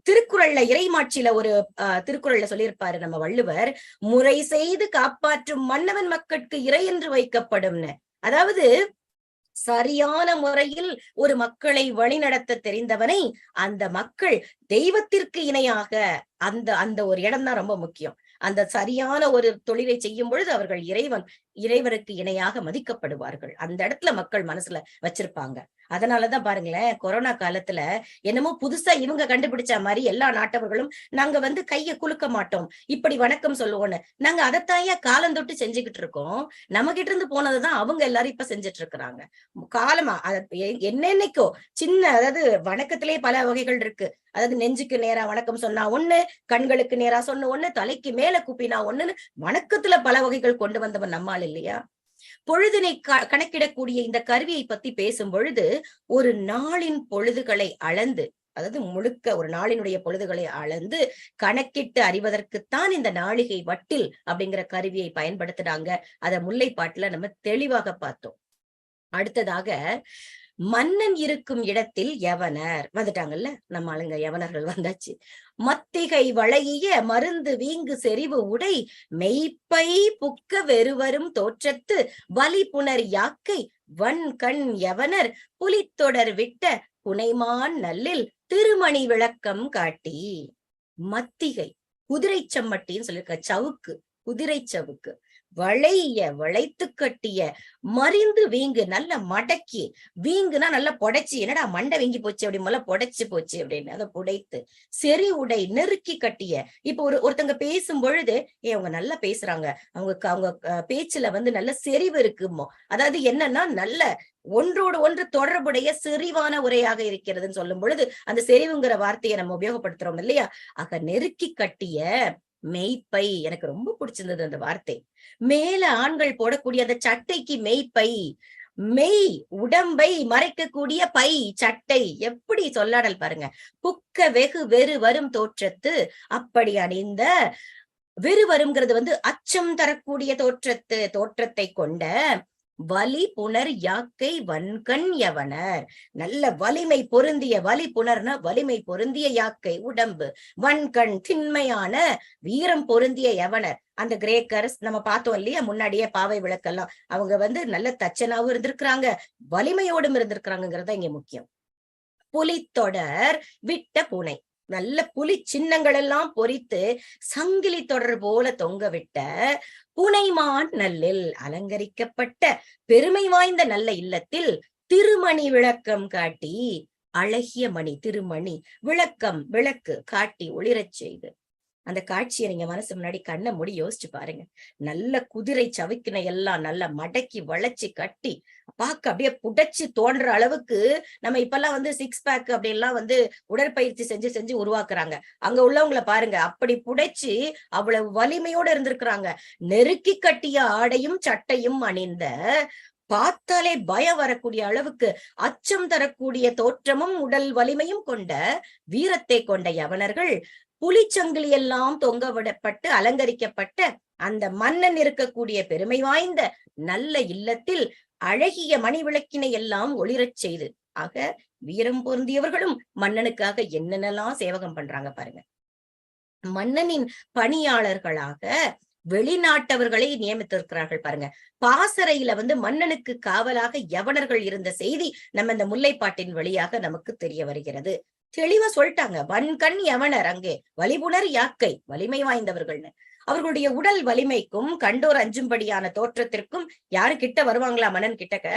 திருக்குறள்ல இறைமாட்சியில ஒரு திருக்குறள்ல சொல்லியிருப்பாரு நம்ம வள்ளுவர், முறை செய்து காப்பாற்றும் மன்னவன் மக்களுக்கு இறை என்று வைக்கப்படும்னு. அதாவது சரியான முறையில் ஒரு மக்களை வழிநடத்த தெரிந்தவனை அந்த மக்கள் தெய்வத்திற்கு இணையாக, அந்த ஒரு இடம் தான் ரொம்ப முக்கியம். அந்த சரியான ஒரு தொழிலை செய்யும் பொழுது அவர்கள் இறைவனுக்கு இணையாக மதிக்கப்படுவார்கள். அந்த இடத்துல மக்கள் மனசுல வச்சிருப்பாங்க. அதனாலதான் பாருங்களேன், கொரோனா காலத்துல என்னமோ புதுசா இவங்க கண்டுபிடிச்ச மாதிரி எல்லா நாட்டவர்களும் நாங்க கையை குலுக்க மாட்டோம், இப்படி வணக்கம் சொல்லுவோம்னு. நாங்க அதைத்தாயா காலந்தொட்டு செஞ்சுக்கிட்டு இருக்கோம். நம்ம கிட்ட இருந்து போனதுதான் அவங்க எல்லாரும் இப்ப செஞ்சுட்டு இருக்கிறாங்க. காலமா என்னென்னைக்கோ சின்ன, அதாவது வணக்கத்திலேயே பல வகைகள் இருக்கு. அதாவது நெஞ்சுக்கு நேரா வணக்கம் சொன்னா ஒண்ணு, கண்களுக்கு நேரா சொன்ன ஒண்ணு, தலைக்கு மேல கூப்பினா ஒண்ணுன்னு வணக்கத்துல பல வகைகள் கொண்டு வந்தவன் நம்மால் இல்லையா? பொழுதினை கணக்கிடக்கூடிய இந்த கருவியை பத்தி பேசும் பொழுது ஒரு நாளின் பொழுதுகளை அளந்து, அதாவது முழுக்க ஒரு நாளினுடைய பொழுதுகளை அளந்து கணக்கிட்டு அறிவதற்குத்தான் இந்த நாளிகை வட்டில் அப்படிங்கிற கருவியை பயன்படுத்துறாங்க. அத முல்லைப்பாட்டுல நம்ம தெளிவாக பார்த்தோம். அடுத்ததாக மன்னன் இருக்கும் இடத்தில் யவனர் வந்துட்டாங்கல்ல, நம்ம ஆளுங்க யவனர்கள் வந்தாச்சு. மத்திகை வளைய மருந்து வீங்கு செறிவு உடை மெய்ப்பை புக்க வெறுவரும் தோற்றத்து வலி புனர் யாக்கை வன் கண் யவனர் புலித்தொடர் விட்ட புனைமான் நல்லில் திருமணி விளக்கம் காட்டி. மத்திகை குதிரை சம்மட்டின்னு சொல்லியிருக்க, சவுக்கு, குதிரை சவுக்கு, வளைத்து கட்டிய மறிந்து வீங்கு, நல்ல மடக்கி, வீங்குனா நல்லா புடைச்சு, என்னடா மண்டை வீங்கி போச்சு அப்படி முதல்ல புடைச்சு போச்சு அப்படின்னு அதை புடைத்து, செறி உடை நெருக்கி கட்டிய. இப்ப ஒருத்தங்க பேசும் பொழுது அவங்க நல்லா பேசுறாங்க, அவங்க பேச்சுல நல்ல செறிவு இருக்குமோ, அதாவது என்னன்னா நல்ல ஒன்றோடு ஒன்று தொடர்புடைய செறிவான உரையாக இருக்கிறதுன்னு சொல்லும் பொழுது அந்த செறிவுங்கிற வார்த்தையை நம்ம உபயோகப்படுத்துறோம் இல்லையா? ஆக நெருக்கி கட்டிய மெய்ப்பை, எனக்கு ரொம்ப பிடிச்சிருந்தது அந்த வார்த்தை. மேல ஆண்கள் போடக்கூடிய அந்த சட்டைக்கு மெய்ப்பை, மெய் உடம்பை மறைக்கக்கூடிய பை சட்டை. எப்படி சொல்லாடல் பாருங்க. புக்க வெகு வெறு வரும் தோற்றத்து அப்படி அணிந்த வெறு வருங்கிறது அச்சம் தரக்கூடிய தோற்றத்தை கொண்ட வலி புனர் யாக்கை வன்கண் யவனர். நல்ல வலிமை பொருந்திய வலி புனர்னா வலிமை பொருந்திய யாக்கை உடம்பு, வன்கண் திண்மையான வீரம் பொருந்திய யவனர். அந்த கிரேக்கர்ஸ் நம்ம பார்த்தோம் இல்லையா முன்னாடியே பாவை விளக்கெல்லாம், அவங்க நல்ல தச்சனாவும் இருந்திருக்கிறாங்க, வலிமையோடும் இருந்திருக்கிறாங்கிறத இங்க முக்கியம். புலித்தொடர் விட்ட பூனை. நல்ல புலி சின்னங்கள் எல்லாம் பொறித்து சங்கிலி தொடர் போல தொங்கவிட்ட புனைமான் நல்லில் அலங்கரிக்கப்பட்ட பெருமை வாய்ந்த நல்ல இல்லத்தில் திருமணி விளக்கம் காட்டி அழகிய மணி திருமணி விளக்கம் விளக்கு காட்டி ஒளிரச் செய்து. அந்த காட்சியை நீங்க மனசு முன்னாடி கண்ணை மூடி யோசிச்சு பாருங்க. நல்ல குதிரை சவுக்கினை எல்லாம் நல்லா மடக்கி வளைச்சு கட்டி பார்க்க அப்படியே புடைச்சு தோன்ற அளவுக்கு நம்ம இப்பெல்லாம் 6 பேக் அப்படின்லாம் உடற்பயிற்சி செஞ்சு செஞ்சு உருவாக்குறாங்க. அங்க உள்ளவங்களை பாருங்க, அப்படி புடைச்சு அவ்வளவு வலிமையோட இருந்திருக்கிறாங்க. நெருக்கி கட்டிய ஆடையும் சட்டையும் அணிந்த, பார்த்தாலே பயம் வரக்கூடிய அளவுக்கு அச்சம் தரக்கூடிய தோற்றமும் உடல் வலிமையும் கொண்ட வீரத்தை கொண்ட யவனர்கள் புலிச்சங்கிலி எல்லாம் தொங்க விடப்பட்டு அலங்கரிக்கப்பட்ட அந்த மன்னன் இருக்கக்கூடிய பெருமை வாய்ந்த நல்ல இல்லத்தில் அழகிய மணி விளக்கினை எல்லாம் ஒளிரச் செய்து. ஆக வீரம் பொருந்தியவர்களும் மன்னனுக்காக என்னென்னலாம் சேவகம் பண்றாங்க பாருங்க. மன்னனின் பணியாளர்களாக வெளிநாட்டவர்களை நியமித்திருக்கிறார்கள் பாருங்க. பாசறையில மன்னனுக்கு காவலாக யவனர்கள் இருந்த செய்தி நம்ம இந்த முல்லைப்பாட்டின் வழியாக நமக்கு தெரிய வருகிறது. தெளிவா சொல்லிட்டாங்க, வன்கண் யவனர், அங்கே வலிபுணர் யாக்கை வலிமை வாய்ந்தவர்கள்னு. அவர்களுடைய உடல் வலிமைக்கும் கண்டோர் அஞ்சும்படியான தோற்றத்திற்கும் யாரு கிட்ட வருவாங்களா மன்னன் கிட்டக்க?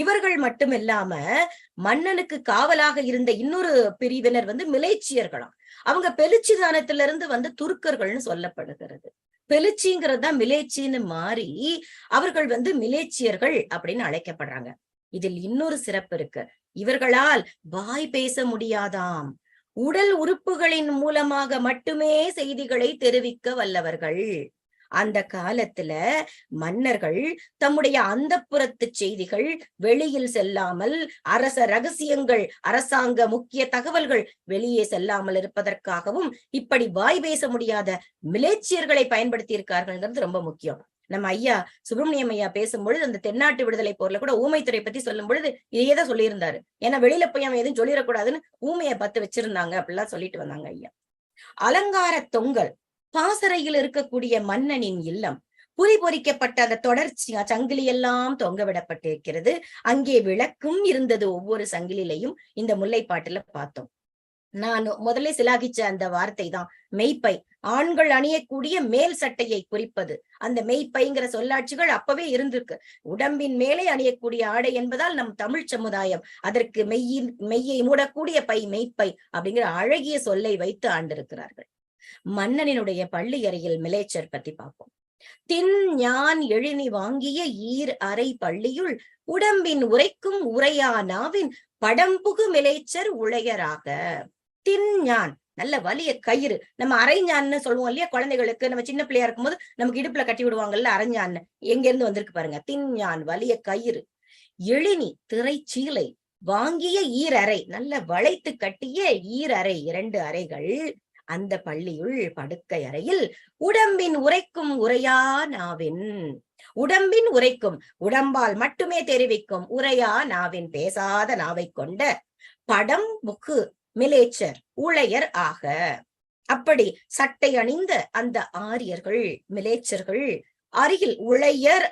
இவர்கள் மட்டும் இல்லாம மன்னனுக்கு காவலாக இருந்த இன்னொரு பிரிவினர் மிலேச்சியர்களாம். அவங்க பெலிச்சிதானத்திலிருந்து துருக்கர்கள்னு சொல்லப்படுகிறது. பெலிச்சிங்கிறது தான் மிலேச்சின்னு மாறி அவர்கள் மிலேச்சியர்கள் அப்படின்னு அழைக்கப்படுறாங்க. இதில் இன்னொரு சிறப்பு இருக்கு. இவர்களால் வாய் பேச முடியாதாம். உடல் உறுப்புகளின் மூலமாக மட்டுமே செய்திகளை தெரிவிக்க வல்லவர்கள். அந்த காலத்துல மன்னர்கள் தம்முடைய அந்தப்புறத்து செய்திகள் வெளியில் செல்லாமல், அரச ரகசியங்கள், அரசாங்க முக்கிய தகவல்கள் வெளியே செல்லாமல் இருப்பதற்காகவும் இப்படி வாய் பேச முடியாத மிலேச்சியர்களை பயன்படுத்தி இருக்கார்கள். ரொம்ப முக்கியம். நம்ம ஐயா சுப்பிரமணியம் ஐயா பேசும்பொழுது அந்த தென்னாட்டு விடுதலை போர்ல கூட ஊமைத்துறை பத்தி சொல்லும் பொழுது இதையேதான் சொல்லியிருந்தாரு. ஏன்னா வெளியில போய் அவன் எதுவும் சொல்லிடக்கூடாதுன்னு ஊமையை பத்து வச்சிருந்தாங்க அப்படிலாம் சொல்லிட்டு வந்தாங்க ஐயா. அலங்கார தொங்கல். பாசறையில் இருக்கக்கூடிய மன்னனின் இல்லம் புரி பொறிக்கப்பட்ட அந்த தொடர்ச்சி சங்கிலி எல்லாம் தொங்க விடப்பட்டிருக்கிறது. அங்கே விளக்கும் இருந்தது ஒவ்வொரு சங்கிலிலையும். இந்த முல்லைப்பாட்டுல பார்த்தோம். நான் முதல்ல சிலாகிச்ச அந்த வார்த்தை தான் மெய்ப்பை. ஆண்கள் அணியக்கூடிய மேல் சட்டையை குறிப்பது. அந்த மெய்ப்பைங்கிற சொல்லாட்சிகள் அப்பவே இருந்திருக்கு. உடம்பின் மேலே அணியக்கூடிய ஆடை என்பதால் நம் தமிழ் சமுதாயம் அதற்கு மெய்யை மூடக்கூடிய பை மெய்ப்பை அப்படிங்கிற அழகிய சொல்லை வைத்து ஆண்டிருக்கிறார்கள். மன்னனினுடைய பள்ளி அறையில் மிலேச்சர் பத்தி பார்ப்போம். தின் ஞான் எழினி வாங்கிய ஈர் அறை பள்ளியுள் உடம்பின் உரைக்கும் உரையானாவின் படம்புகு மிலேச்சர் உளையராக. தின்ஞான் நல்ல வலிய கயிறு. நம்ம அரைஞான்னு சொல்லுவோம் இல்லையா குழந்தைகளுக்கு, நம்ம சின்ன பிள்ளையா இருக்கும்போது நமக்கு இடுப்புல கட்டி விடுவாங்கல்ல அரைஞான்னு. எங்க இருந்து வந்திருக்கு பாருங்க. தின்ஞான் வலிய கயிறு. எழினி திரைச்சீலை வாங்கிய ஈரறை, நல்ல வளைத்து கட்டிய ஈரறை, 2 அறைகள். அந்த பள்ளியுள் படுக்கை அறையில் உடம்பின் உரைக்கும் உரையா நாவின். உடம்பின் உரைக்கும், உடம்பால் மட்டுமே தெரிவிக்கும் உரையா நாவின், பேசாத நாவை கொண்ட படம் புக்கு மிலேச்சர் உளையர் ஆக. அப்படி சட்டை அணிந்த அந்த ஆரியர்கள் மிலேச்சர்கள் அருகில் உளையர்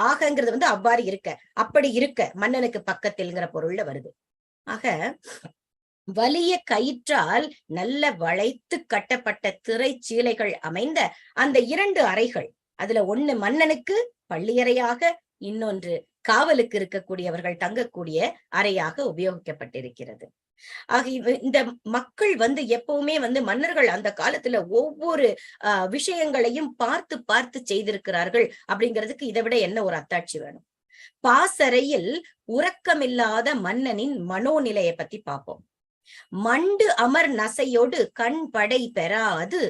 ஆகங்கிறது அவ்வாறு இருக்க, அப்படி இருக்க மன்னனுக்கு பக்கத்தில்ங்கிற பொருள்ல வருது. ஆக வலிய கயிற்றால் நல்ல வளைத்து கட்டப்பட்ட திரை சீலைகள் அமைந்த அந்த 2 அறைகள், அதுல ஒண்ணு மன்னனுக்கு பள்ளியறையாக, இன்னொன்று காவலுக்கு இருக்கக்கூடியவர்கள் தங்கக்கூடிய அறையாக உபயோகிக்கப்பட்டிருக்கிறது. ஆக இந்த மக்கள் எப்பவுமே மன்னர்கள் அந்த காலத்துல ஒவ்வொரு விஷயங்களையும் பார்த்து பார்த்து செய்திருக்கிறார்கள் அப்படிங்கிறதுக்கு இதை விட என்ன ஒரு அத்தாட்சி வேணும். பாசறையில் உறக்கமில்லாத மன்னனின் மனோநிலையை பத்தி பார்ப்போம். மண்டு அமர் நசையோடு கண் படை பெறாது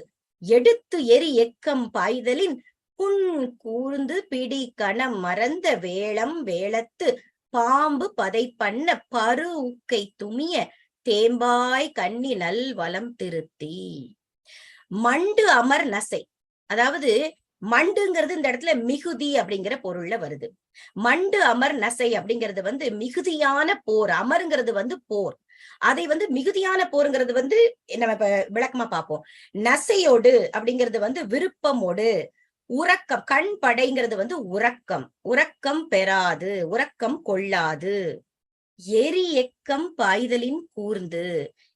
எடுத்து எரி எக்கம் பாய்தலின் புண் கூர்ந்து பிடி கணம் மறந்த வேளம் வேளத்து பாம்பு பதை பண்ண பரு உக்கை துமிய தேம்பாய் கண்ணி நல் வலம் திருத்தி. மண்டு அமர் நசை, அதாவது மண்டுங்கிறது இந்த இடத்துல மிகுதி அப்படிங்கிற பொருள்ல வருது. மண்டு அமர் நசை அப்படிங்கிறது மிகுதியான போர். அமருங்கிறது போர். அதை மிகுதியான போருங்கிறது நம்ம இப்ப விளக்கமா பார்ப்போம். நசையோடு அப்படிங்கிறது விருப்பமோடு. உறக்கம், கண் படைங்கிறது உறக்கம். உறக்கம் பெறாது, உறக்கம் கொள்ளாது. எரி எக்கம் பாய்தலின் கூர்ந்து,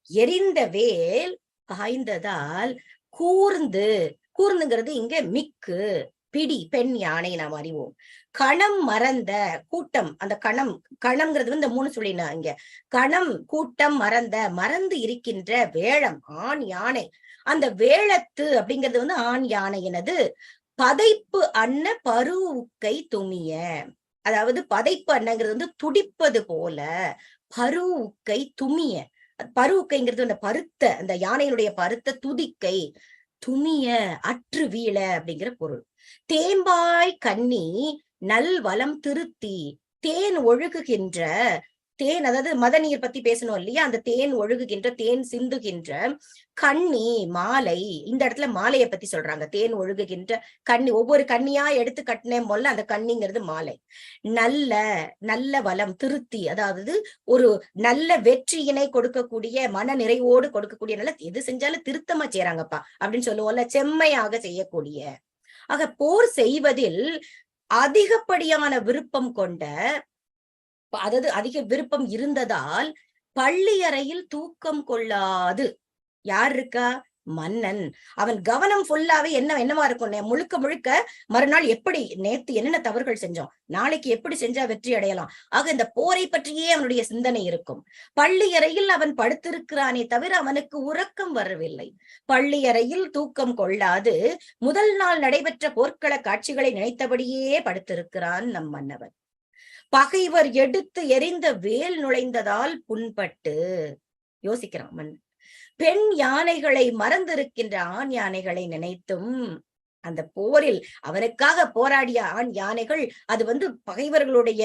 எரிந்த வேல் பாய்ந்ததால் கூர்ந்து. கூர்ந்துங்கிறது இங்க மிக்கு, பிடி, பெண் யானை நாம் அறிவோம். கணம் மறந்த, கூட்டம், அந்த கணம்ங்கிறது இந்த 3 சொல்லினா இங்க. கணம், கூட்டம், மறந்து இருக்கின்ற வேழம், ஆண் யானை. அந்த வேழத்து அப்படிங்கிறது ஆண் யானையினது பதைப்பு அன்ன பரு உக்கை துமிய, அதாவது பதைப்பு அன்னங்கிறது துடிப்பது போல. பரு உக்கை துமிய, பரு உக்கைங்கிறது அந்த பருத்த, அந்த யானையினுடைய பருத்த துதிக்கை. துமிய அற்று வீழ அப்படிங்கிற பொருள். தேம்பாய் கண்ணி நல் வலம் திருத்தி, தேன் ஒழுகுகின்ற, தேன் அதாவது மத நீர் பத்தி பேசணும் இல்லையா, அந்த தேன் ஒழுகுகின்ற, தேன் சிந்துகின்ற கண்ணி மாலை. இந்த இடத்துல மாலையை பத்தி சொல்றாங்க. தேன் ஒழுகுகின்ற கண்ணி, ஒவ்வொரு கண்ணியா எடுத்து கட்டினே போல அந்த கண்ணிங்கிறது மாலை. நல்ல நல்ல வலம் திருத்தி, அதாவது ஒரு நல்ல வெற்றியினை கொடுக்கக்கூடிய, மன நிறைவோடு கொடுக்கக்கூடிய, நல்ல எது செஞ்சாலும் திருத்தமா செய்யறாங்கப்பா அப்படின்னு சொல்லுவோம்ல, செம்மையாக செய்யக்கூடிய. ஆக போர் செய்வதில் அதிகப்படியான விருப்பம் கொண்ட, அதாவது அதிக விருப்பம் இருந்ததால் பள்ளி அறையில் தூக்கம் கொள்ளாது. யார் இருக்கா? மன்னன். அவன் கவனம் ஃபுல்லாவே என்னவா இருக்கும், முழுக்க முழுக்க மறுநாள் எப்படி, நேத்து என்னென்ன தவறுகள் செஞ்சோம், நாளைக்கு எப்படி செஞ்சா வெற்றி அடையலாம். ஆக இந்த போரை பற்றியே அவனுடைய சிந்தனை இருக்கும். பள்ளி அறையில் அவன் படுத்திருக்கிறானே தவிர அவனுக்கு உறக்கம் வரவில்லை. பள்ளி அறையில் தூக்கம் கொள்ளாது முதல் நாள் நடைபெற்ற போர்க்கள காட்சிகளை நினைத்தபடியே படுத்திருக்கிறான் நம் மன்னவன். பகைவர் எடுத்து எறிந்த வேல் நுழைந்ததால் புண்பட்டு, யோசிக்கிறான் மன்னன். பெண் யானைகளை மறந்திருக்கின்ற ஆண் யானைகளை நினைத்தும், அந்த போரில் அவனுக்காக போராடிய ஆண் யானைகள், அது பகைவர்களுடைய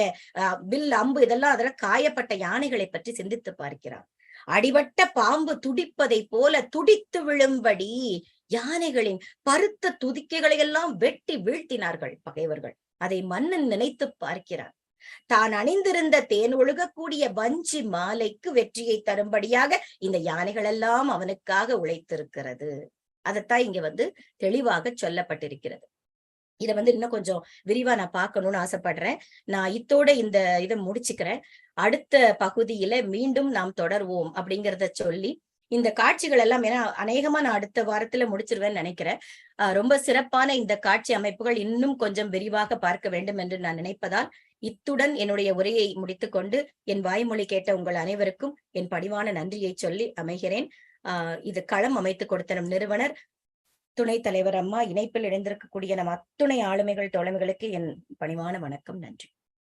வில் அம்பு இதெல்லாம் அதுல காயப்பட்ட யானைகளை பற்றி சிந்தித்து பார்க்கிறான். அடிபட்ட பாம்பு துடிப்பதை போல துடித்து விழும்படி யானைகளின் பருத்த துதிக்கைகளை எல்லாம் வெட்டி வீழ்த்தினார்கள் பகைவர்கள். அதை மன்னன் நினைத்து பார்க்கிறான். தான் அணிந்திருந்த தேன் ஒழுகக்கூடிய வஞ்சி மாலைக்கு வெற்றியை தரும்படியாக இந்த யானைகள் எல்லாம் அவனுக்காக உழைத்திருக்கிறது. அதைத்தான் இங்க தெளிவாக சொல்லப்பட்டிருக்கிறது. இதை இன்னும் கொஞ்சம் விரிவா நான் பார்க்கணும்னு ஆசைப்படுறேன். நான் இத்தோட இந்த இதை முடிச்சுக்கிறேன். அடுத்த பகுதியில மீண்டும் நாம் தொடர்வோம் அப்படிங்கிறத சொல்லி, இந்த காட்சிகள் எல்லாம், ஏன்னா அநேகமா நான் அடுத்த வாரத்துல முடிச்சிருவேன்னு நினைக்கிறேன். ரொம்ப சிறப்பான இந்த காட்சி அமைப்புகள் இன்னும் கொஞ்சம் விரிவாக பார்க்க வேண்டும் என்று நான் நினைப்பதால் இத்துடன் என்னுடைய உரையை முடித்துக்கொண்டு என் வாய்மொழி கேட்ட உங்கள் அனைவருக்கும் என் பணிவான நன்றியை சொல்லி அமைகிறேன். இது களம் அமைத்து கொடுத்த நம் நிறுவனர், துணைத் தலைவர் அம்மா, இணைப்பில் இணைந்திருக்கக்கூடிய நம் அத்துணை ஆளுமைகள் தோழமைகளுக்கு என் பணிவான வணக்கம். நன்றி.